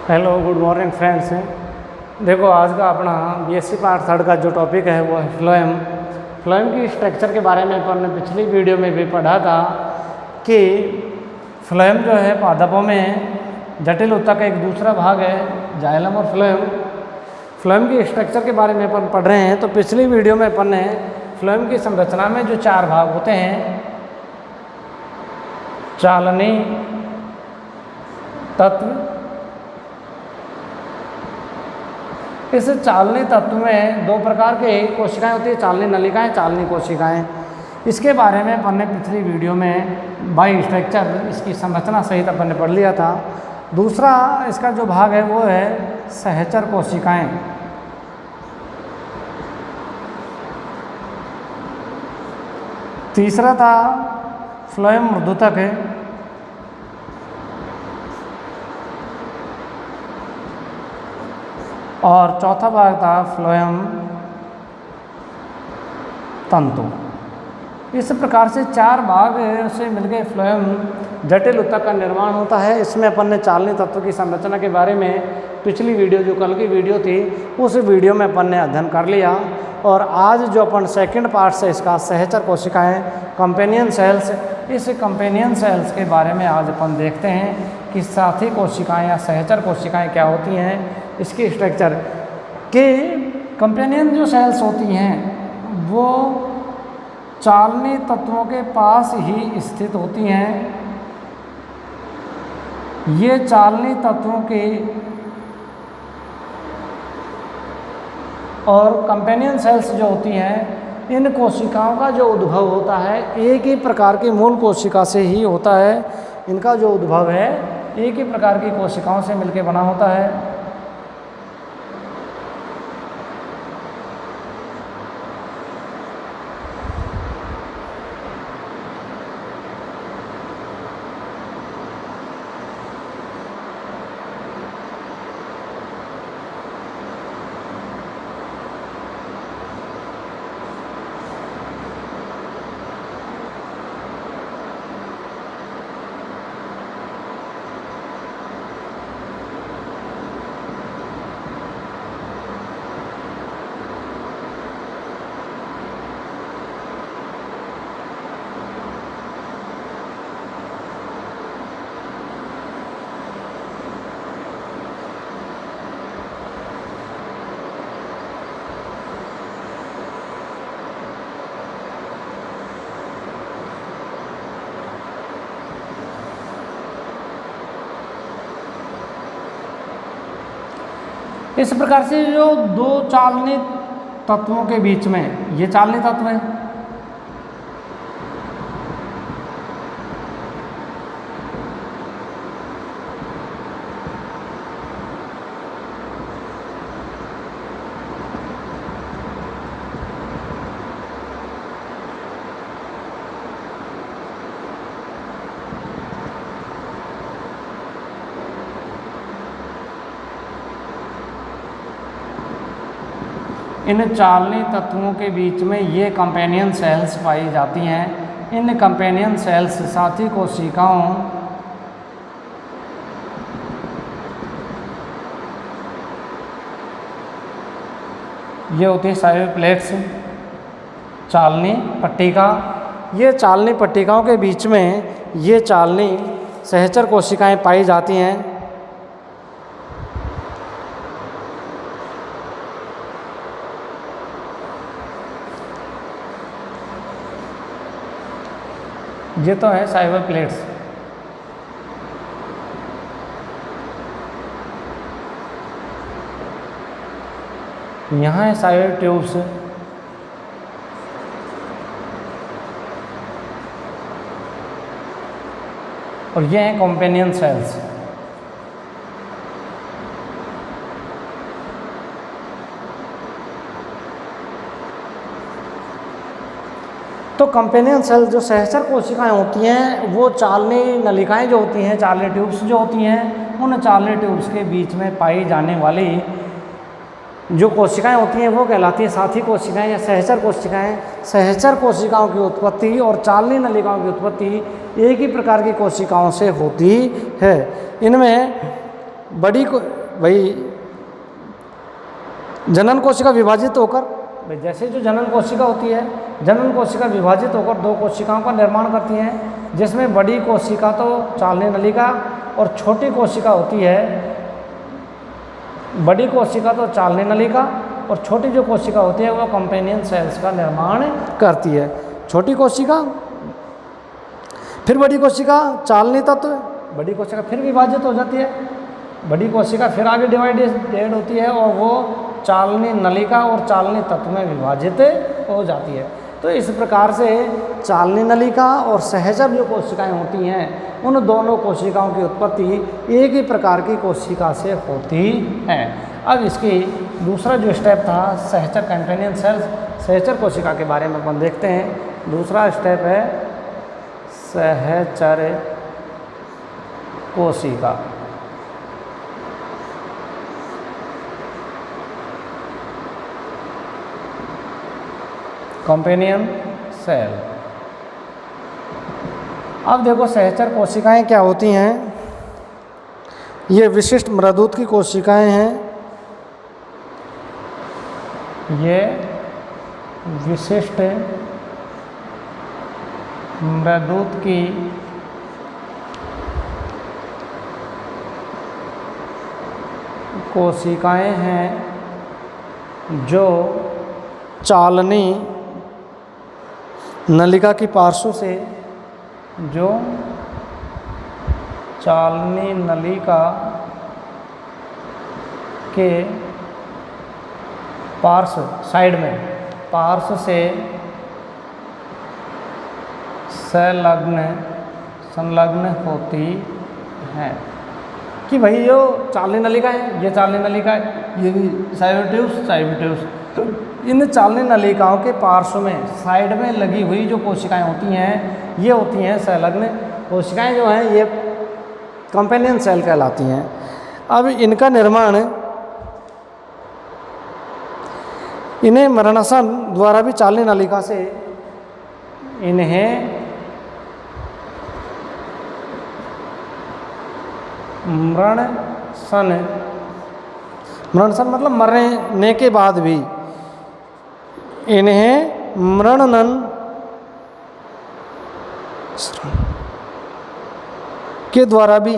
Hello good morning friends. देखो आज का अपना बीएससी पार्ट थर्ड का जो टॉपिक है वो है फ्लोएम की स्ट्रक्चर के बारे में अपन ने पिछली वीडियो में भी पढ़ा था कि फ्लोएम जो है पादपों में जटिल ऊतक का एक दूसरा भाग है जाइलम और फ्लोएम की स्ट्रक्चर के बारे में अपन पढ़ रहे हैं। तो पिछली वीडियो में अपन ने फ्लोएम की संरचना में जो चार भाग होते हैं, चालनी तत्व, इस चालनी तत्व में दो प्रकार के कोशिकाएं होती है, चालनी नलिकाएं, चालनी कोशिकाएं। इसके बारे में अपन ने पिछली वीडियो में बाई स्ट्रक्चर, इसकी संरचना सहित अपन ने पढ़ लिया था। दूसरा इसका जो भाग है वो है सहचर कोशिकाएं। तीसरा था फ्लोएम मृदुतक है। और चौथा भाग था फ्लोएम तंतु। इस प्रकार से चार भाग से मिलकर फ्लोएम जटिल ऊतक का निर्माण होता है। इसमें अपन ने चालनी तत्व की संरचना के बारे में पिछली वीडियो, जो कल की वीडियो थी, उस वीडियो में अपन ने अध्ययन कर लिया। और आज जो अपन सेकंड पार्ट से इसका सहचर कोशिकाएं, कंपेनियन सेल्स, इस कंपेनियन सेल्स के बारे में आज अपन देखते हैं कि साथी कोशिकाएं या सहचर कोशिकाएं क्या होती हैं, इसकी स्ट्रक्चर के। कंपेनियन जो सेल्स होती हैं वो चालनी तत्वों के पास ही स्थित होती हैं। ये चालनी तत्वों के और कंपेनियन सेल्स जो होती हैं, इन कोशिकाओं का जो उद्भव होता है एक ही प्रकार की मूल कोशिका से ही होता है। इनका जो उद्भव है एक ही प्रकार की कोशिकाओं से मिलकर बना होता है। इस प्रकार से जो दो चालनी तत्वों के बीच में, ये चालनी तत्व है, इन चालनी तत्वों के बीच में ये कंपेनियन सेल्स पाई जाती हैं। इन कंपेनियन सेल्स साथी कोशिकाओं ये होती है साइटोप्लेट्स, चालनी पट्टिका। ये चालनी पट्टिकाओं के बीच में ये चालनी सहचर कोशिकाएं पाई जाती हैं। ये तो है साइबर प्लेट्स। यहाँ है साइबर ट्यूब्स। और ये हैं कंपेनियन सेल्स। तो कंपेनियन सेल जो सहचर कोशिकाएं होती हैं वो चालनी नलिकाएं जो होती हैं, चालनी ट्यूब्स जो होती हैं, उन चालनी ट्यूब्स के बीच में पाई जाने वाली जो कोशिकाएं होती हैं वो कहलाती हैं साथी कोशिकाएं या सहचर कोशिकाएं। सहचर कोशिकाओं की उत्पत्ति और चालनी नलिकाओं की उत्पत्ति एक ही प्रकार की कोशिकाओं से होती है। इनमें बड़ी को भाई जनन कोशिका विभाजित होकर, भाई जैसे जो जनन कोशिका होती है, जनन कोशिका विभाजित होकर दो कोशिकाओं का निर्माण करती हैं, जिसमें बड़ी कोशिका तो चालनी नलिका और छोटी कोशिका होती है, बड़ी कोशिका तो चालनी नलिका और छोटी जो कोशिका होती है वो कंपेनियन सेल्स का निर्माण करती है। छोटी कोशिका फिर बड़ी कोशिका चालनी तत्व, बड़ी कोशिका फिर विभाजित हो जाती है, बड़ी कोशिका फिर आगे डिवाइडेड होती है और वो चालनी नलिका और चालनी तत्व में विभाजित हो जाती है। तो इस प्रकार से चालनी नलिका और सहचर जो कोशिकाएं होती हैं, उन दोनों कोशिकाओं की उत्पत्ति एक ही प्रकार की कोशिका से होती है। अब इसकी दूसरा जो स्टेप था सहचर कंपेनियन सेल्स, सहचर कोशिका के बारे में अपन देखते हैं। दूसरा स्टेप है सहचर कोशिका। Companion cell. अब देखो सहचर कोशिकाएं क्या होती हैं। ये विशिष्ट मृदूत की कोशिकाएं हैं। ये विशिष्ट मृदूत की कोशिकाएं हैं जो चालनी नलिका की पार्श्व से, जो चालनी नलिका के पार्श्व साइड में पार्श्व से संलग्न होती हैं। कि भाई जो चालनी नलिका है, ये चालनी नलिका है, ये भी साइबोट्यूब्स, इन चालनी नलिकाओं के पार्श्व में साइड में लगी हुई जो कोशिकाएं होती हैं, ये होती हैं संलग्न कोशिकाएं। जो हैं ये कंपेनियन सेल कहलाती हैं। अब इनका निर्माण, इन्हें मरणसन द्वारा भी चालनी नलिका से इन्हें मरणसन मतलब मरने के बाद भी इन्हें मरणनन के द्वारा भी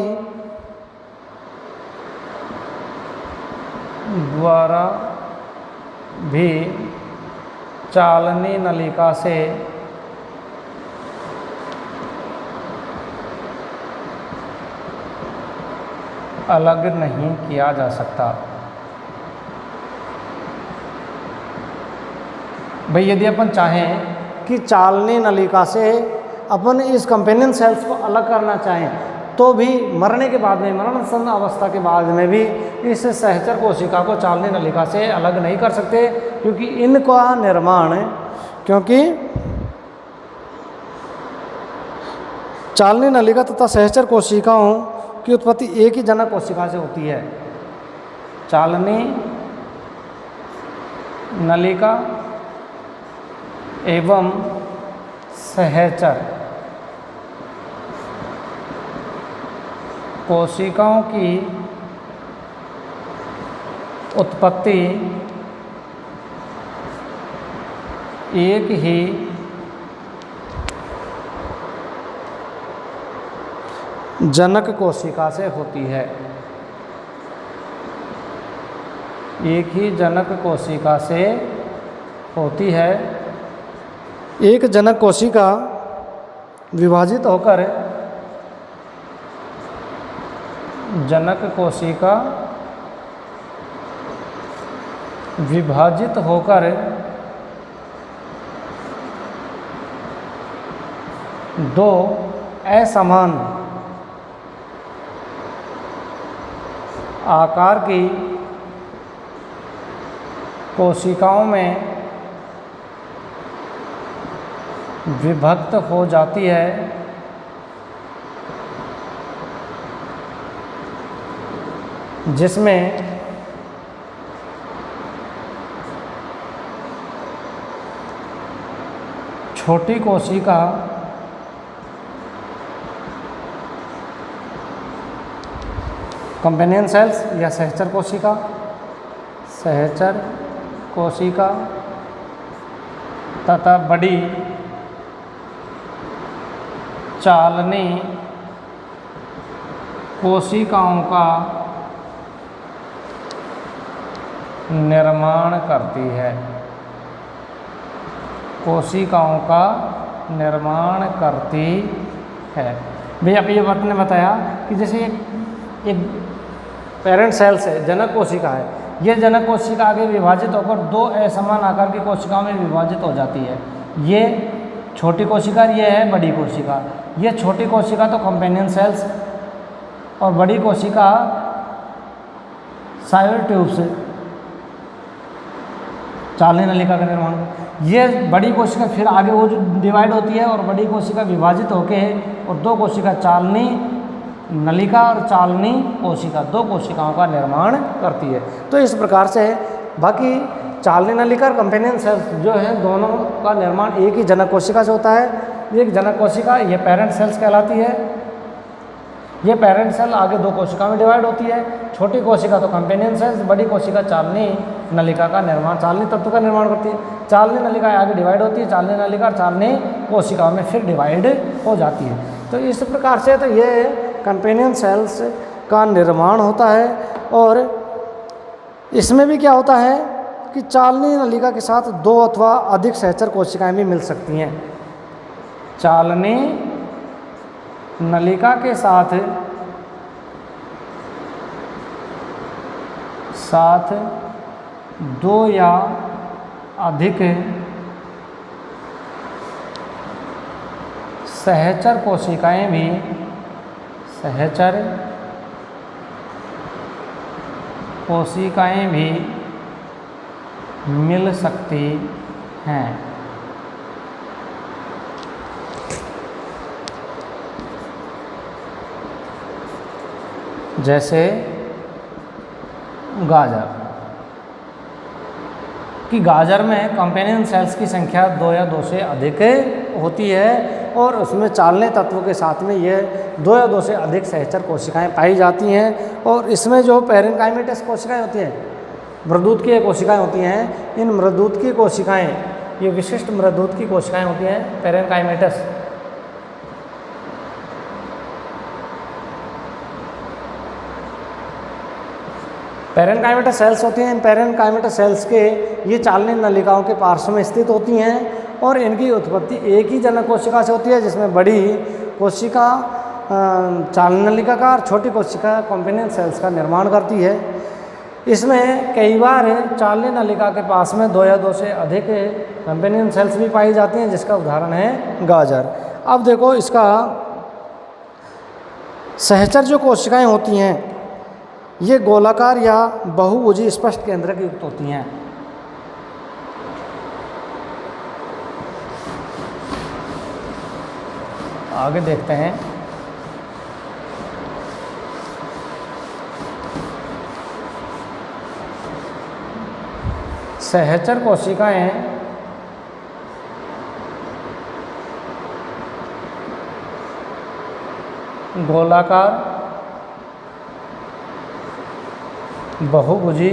चालनी नलिका से अलग नहीं किया जा सकता। भाई यदि अपन चाहें कि चालनी नलिका से अपन इस कंपेनियन सेल्स को अलग करना चाहें, तो भी मरने के बाद में, मरणसन अवस्था के बाद में भी इस सहचर कोशिका को चालनी नलिका से अलग नहीं कर सकते, क्योंकि इनका निर्माण, क्योंकि चालनी नलिका तथा सहचर कोशिकाओं की उत्पत्ति एक ही जनक कोशिका से होती है। चालनी नलिका एवं सहचर कोशिकाओं की उत्पत्ति एक ही जनक कोशिका से होती है। एक ही जनक कोशिका से होती है। एक जनक कोशिका विभाजित होकर जनक कोशिका विभाजित होकर दो असमान आकार की कोशिकाओं में विभक्त हो जाती है, जिसमें छोटी कोशिका कंपेनियन सेल्स या सहचर कोशिका, सहचर कोशिका तथा बड़ी चालनी कोशिकाओं का निर्माण करती है, कोशिकाओं का निर्माण करती है। भैया ये आपने बताया कि जैसे एक पेरेंट सेल्स है, जनक कोशिका है, ये जनक कोशिका आगे विभाजित होकर दो असमान आकार की कोशिकाओं में विभाजित हो जाती है। ये छोटी कोशिका, ये है बड़ी कोशिका। ये छोटी कोशिका तो कंपेनियन सेल्स और बड़ी कोशिका साइवर ट्यूब्स, चालनी नलिका का निर्माण। ये बड़ी कोशिका फिर आगे वो जो डिवाइड होती है और बड़ी कोशिका विभाजित होके और दो कोशिका चालनी नलिका और चालनी कोशिका, दो कोशिकाओं का निर्माण करती है। तो इस प्रकार से बाकी चालनी नलिका और कंपेनियन सेल्स जो है दोनों का निर्माण एक ही जनक कोशिका से होता है। एक जनक कोशिका ये पेरेंट सेल्स कहलाती है। ये पेरेंट सेल आगे दो कोशिका में डिवाइड होती है। छोटी कोशिका तो कंपेनियन सेल्स, बड़ी कोशिका चालनी नलिका का निर्माण, चालनी तत्व का निर्माण करती है। चालनी नलिका आगे डिवाइड होती है, चालनी नलिका और चालनी कोशिकाओं में फिर डिवाइड हो जाती है। तो इस प्रकार से तो ये कंपेनियन सेल्स का निर्माण होता है। और इसमें भी क्या होता है कि चालनी नलिका के साथ दो अथवा अधिक सहचर कोशिकाएं भी मिल सकती हैं। चालनी नलिका के साथ दो या अधिक सहचर कोशिकाएं भी मिल सकती हैं। जैसे गाजर कि गाजर में कंपेनियन सेल्स की संख्या दो या दो से अधिक होती है और उसमें चालनी तत्वों के साथ में ये दो या दो से अधिक सहचर कोशिकाएं पाई जाती हैं। और इसमें जो पैरेनकाइमेटस कोशिकाएं होती हैं, मृदूत की कोशिकाएं होती हैं, इन मृदूत की कोशिकाएं, ये विशिष्ट मृदूत की कोशिकाएं होती हैं पैरेनकाइमेटस। पैरेनकाइमेटस सेल्स होती हैं। इन पैरेनकाइमेटस सेल्स के ये चालनी नलिकाओं के पार्श्व में स्थित होती हैं और इनकी उत्पत्ति एक ही जनक कोशिका से होती है, जिसमें बड़ी कोशिका चालनी नलिका का और छोटी कोशिका कंपेनियन सेल्स का निर्माण करती है। इसमें कई बार चालनी नलिका के पास में दो या दो से अधिक कंपेनियन सेल्स भी पाई जाती हैं, जिसका उदाहरण है गाजर। अब देखो इसका सहचर जो कोशिकाएं होती हैं ये गोलाकार या बहुभुजी स्पष्ट केंद्रक युक्त होती हैं। आगे देखते हैं। सहचर कोशिकाएं गोलाकार बहुभुजी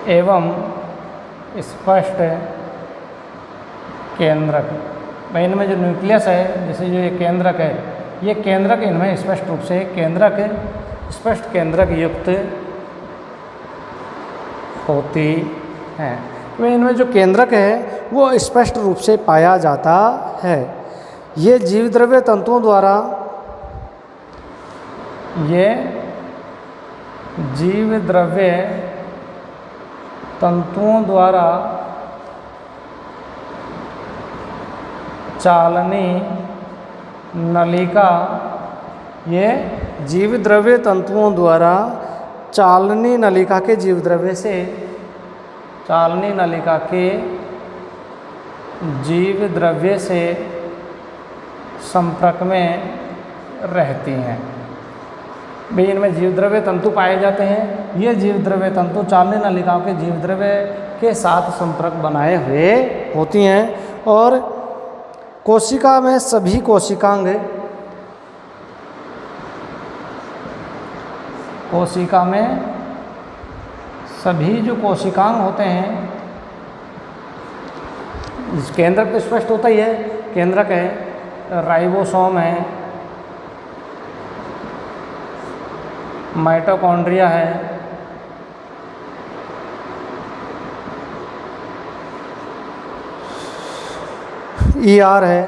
एवं स्पष्ट केंद्रक, इनमें जो न्यूक्लियस है, जैसे जो ये केंद्रक है, ये केंद्रक इनमें स्पष्ट रूप से स्पष्ट केंद्रक युक्त होती हैं। तो इनमें जो केंद्रक है वो स्पष्ट रूप से पाया जाता है। ये जीवद्रव्य तंतुओं द्वारा चालनी नलिका, ये जीवद्रव्य तंतुओं द्वारा चालनी नलिका के जीवद्रव्य से चालनी नलिका के जीवद्रव्य से संपर्क में रहती हैं। भाई इनमें जीवद्रव्य तंतु पाए जाते हैं। ये जीवद्रव्य तंतु चालनी नलिकाओं के जीवद्रव्य के साथ संपर्क बनाए हुए होती हैं। और कोशिका में सभी कोशिकांग कोशिका में सभी जो कोशिकांग होते हैं, केंद्रक तो स्पष्ट होता ही है, केंद्रक है, राइबोसोम है, माइटोकॉन्ड्रिया है, ER है,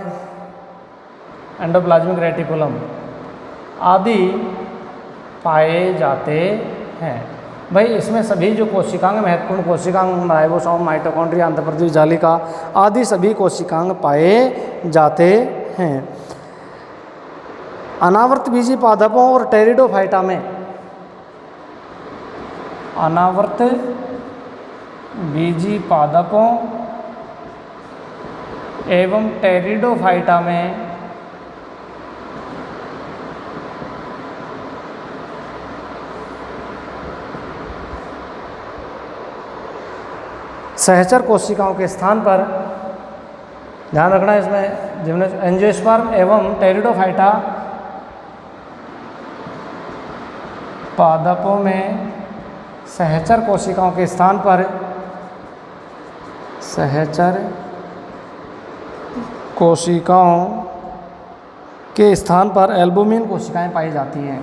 एंडोप्लाज्मिक रेटिकुलम आदि पाए जाते हैं। भाई इसमें सभी जो कोशिकांग महत्वपूर्ण कोशिकांग राइबोसोम, माइटोकॉन्ड्रिया, अंतःप्राथमिक जालिका आदि सभी कोशिकांग पाए जाते हैं। अनावर्त बीजी पादपों और टेरिडोफाइटा में, अनावर्त बीजी पादपों एवं टेरिडोफाइटा में सहचर कोशिकाओं के स्थान पर, ध्यान रखना इसमें, एंजियोस्पर्म एवं टेरिडोफाइटा पादपों में सहचर कोशिकाओं के स्थान पर, सहचर कोशिकाओं के स्थान पर एल्बुमिन कोशिकाएं पाई जाती हैं,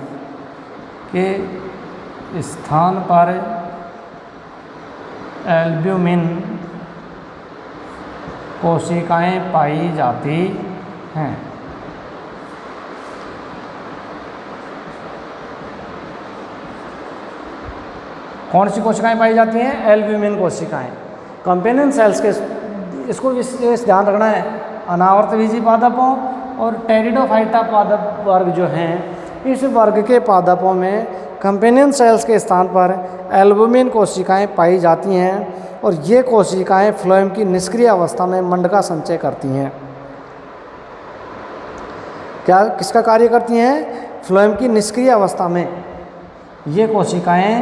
के स्थान पर एल्ब्यूमिन कोशिकाएं पाई जाती हैं। कौन सी कोशिकाएं पाई जाती हैं? एल्ब्यूमिन कोशिकाएं। कंपेनियन सेल्स के, इसको विशेष ध्यान रखना है, अनावर्त बीजी पादपों और टेरिडोफाइटा पादप वर्ग जो हैं, इस वर्ग के पादपों में कंपेनियन सेल्स के स्थान पर एल्बुमिन कोशिकाएं पाई जाती हैं और ये कोशिकाएं फ्लोएम की निष्क्रिय अवस्था में मंड का संचय करती हैं। क्या किसका कार्य करती हैं? फ्लोएम की निष्क्रिय अवस्था में ये कोशिकाएं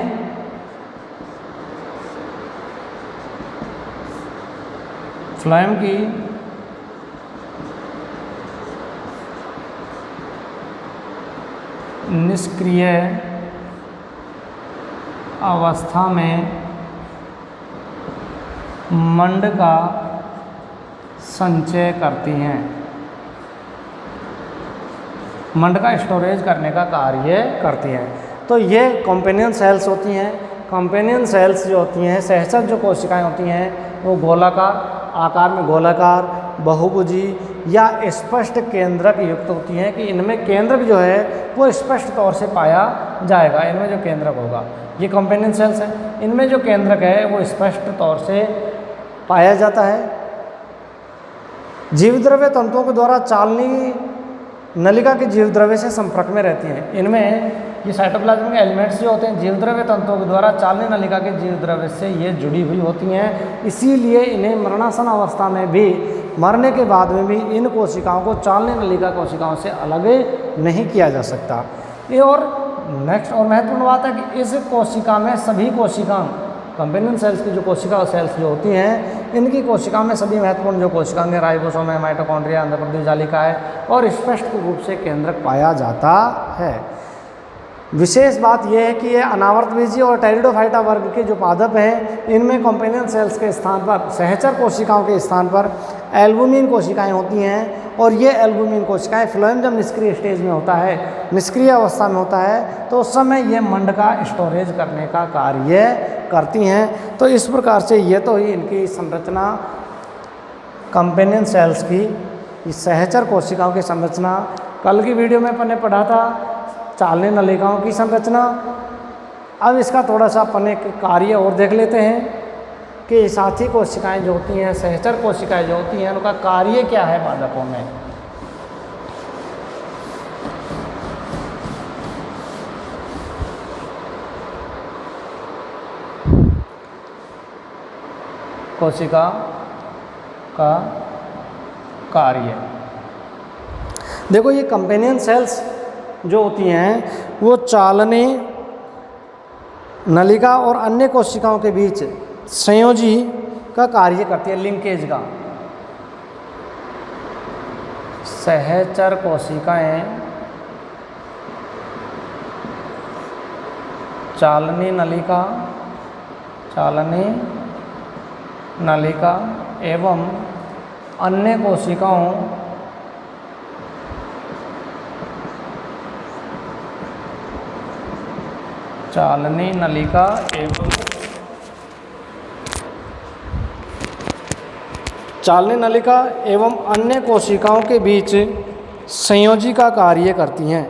फ्लोएम की निष्क्रिय अवस्था में मंड का संचय करती हैं, मंड का स्टोरेज करने का कार्य करती हैं। तो ये कंपेनियन सेल्स होती हैं। कंपेनियन सेल्स जो होती हैं, सहचर जो कोशिकाएं होती हैं, वो गोलाकार आकार में, गोलाकार, बहुभुजी या स्पष्ट केंद्रक युक्त होती हैं कि इनमें केंद्रक जो है वो स्पष्ट तौर से पाया जाएगा। इनमें जो केंद्रक होगा, ये कंपेनियन सेल्स हैं, इनमें जो केंद्रक है वो स्पष्ट तौर से पाया जाता है। जीवद्रव्य तंतुओं के द्वारा चालनी नलिका के जीवद्रव्य से संपर्क में रहती हैं। इनमें ये साइटोप्लाज्मिक एलिमेंट्स जो होते हैं जीवद्रव्य तंतुओं के द्वारा चालनी नलिका के जीवद्रव्य से ये जुड़ी हुई होती हैं। इसीलिए इन्हें मरणासन अवस्था में भी, मरने के बाद में भी इन कोशिकाओं को चालनी नलिका कोशिकाओं से अलग नहीं किया जा सकता। ये और नेक्स्ट और महत्वपूर्ण बात है कि इस कोशिका में सभी कोशिकाएं, कंपेनियन सेल्स की जो कोशिका सेल्स जो होती हैं, इनकी कोशिका में सभी महत्वपूर्ण जो कोशिकाएं राइबोसोम है, माइटोकॉन्ड्रिया, अंतःप्राथमिक जालिका है और स्पष्ट रूप से केंद्रक पाया जाता है। विशेष बात यह है कि ये अनावर्त बीजी और टेरिडोफाइटा वर्ग के जो पादप हैं, इनमें कंपेनियन सेल्स के स्थान पर, सहचर कोशिकाओं के स्थान पर एल्बुमिन कोशिकाएं होती हैं और ये एल्बुमिन कोशिकाएं फ्लोएम जब निष्क्रिय स्टेज में होता है, निष्क्रिय अवस्था में होता है, तो उस समय ये मंड का स्टोरेज करने का कार्य करती हैं। तो इस प्रकार से ये तो ही इनकी संरचना कंपेनियन सेल्स की, इस सहचर कोशिकाओं की संरचना। कल की वीडियो में अपन ने पढ़ा था चालनी नलिकाओं की संरचना। अब इसका थोड़ा सा अपन एक कार्य और देख लेते हैं कि साथी कोशिकाएं जो होती हैं, सहचर कोशिकाएं जो होती हैं, उनका कार्य क्या है पादपों में। कोशिका का कार्य देखो, ये कंपेनियन सेल्स जो होती हैं वो चालनी नलिका और अन्य कोशिकाओं के बीच संयोजी का कार्य करती है, लिंकेज का। सहचर कोशिकाएं चालनी नलिका एवं अन्य कोशिकाओं चालनी नलिका एवं अन्य कोशिकाओं के बीच संयोजी का कार्य करती हैं।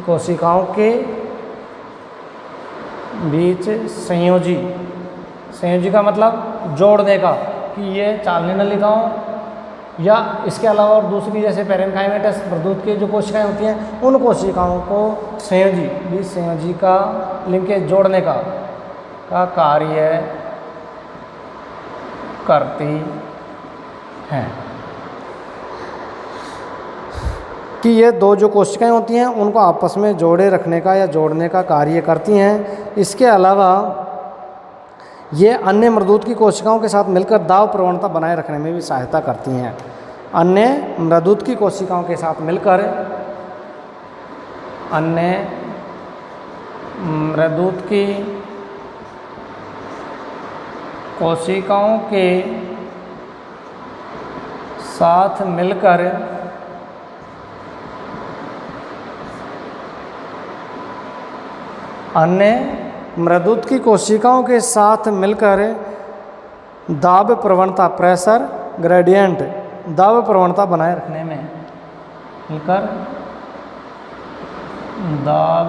कोशिकाओं के बीच संयोजी का मतलब जोड़ने का, कि ये चालनी नलिकाओं या इसके अलावा और दूसरी जैसे पेरेन्काइमेटस मृदुत की जो कोशिकाएं होती हैं उन कोशिकाओं को संयोजी का लिंकेज जोड़ने का कार्य करती हैं। कि ये दो जो कोशिकाएं होती हैं उनको आपस में जोड़े रखने का या जोड़ने का कार्य करती हैं। इसके अलावा ये अन्य मृदुत की कोशिकाओं के साथ मिलकर दाब प्रवणता बनाए रखने में भी सहायता करती हैं। अन्य मृदुत की कोशिकाओं के साथ मिलकर अन्य मृदुत की कोशिकाओं के साथ मिलकर दाब प्रवणता प्रेशर ग्रेडियंट दाब प्रवणता बनाए रखने में मिलकर दाब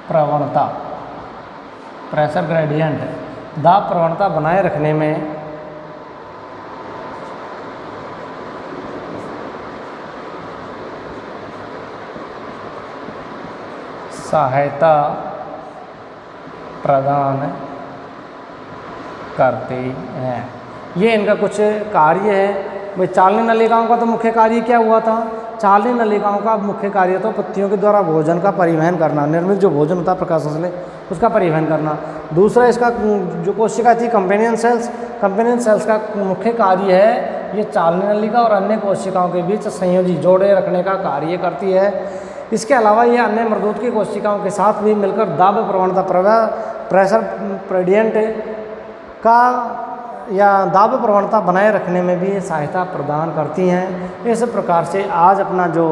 प्रवणता प्रेशर ग्रेडियंट दाब प्रवणता बनाए रखने में सहायता प्रदान करती हैं। ये इनका कुछ कार्य है। भाई चालनी नलिकाओं का तो मुख्य कार्य क्या हुआ था? चालनी नलिकाओं का मुख्य कार्य तो पत्तियों के द्वारा भोजन का परिवहन करना, निर्मित जो भोजन होता है प्रकाश संश्लेष उसका परिवहन करना। दूसरा इसका जो कोशिका थी कंपेनियन सेल्स का मुख्य कार्य है ये चालनी नलिका और अन्य कोशिकाओं के बीच संयोजी जोड़े रखने का कार्य करती है। इसके अलावा ये अन्य मृदुत की कोशिकाओं के साथ भी मिलकर दाब प्रवणता प्रेशर ग्रेडियंट का या दाब प्रवणता बनाए रखने में भी सहायता प्रदान करती हैं। इस प्रकार से आज अपना जो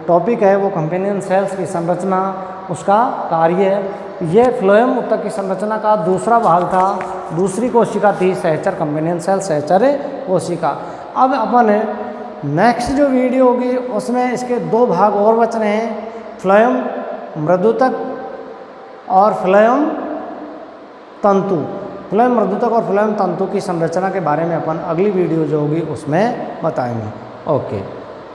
टॉपिक है वो कंपेनियन सेल्स की संरचना उसका कार्य है। ये फ्लोएम ऊतक की संरचना का दूसरा भाग था। दूसरी कोशिका थी सहचर कंपेनियन सेल सहचर कोशिका। अब अपन नेक्स्ट जो वीडियो होगी उसमें इसके दो भाग और बच रहे हैं, फ्लोएम मृदुतक और फ्लोएम तंतु। फ्लोएम मृदुतक और फ्लोएम तंतु की संरचना के बारे में अपन अगली वीडियो जो होगी उसमें बताएंगे। ओके।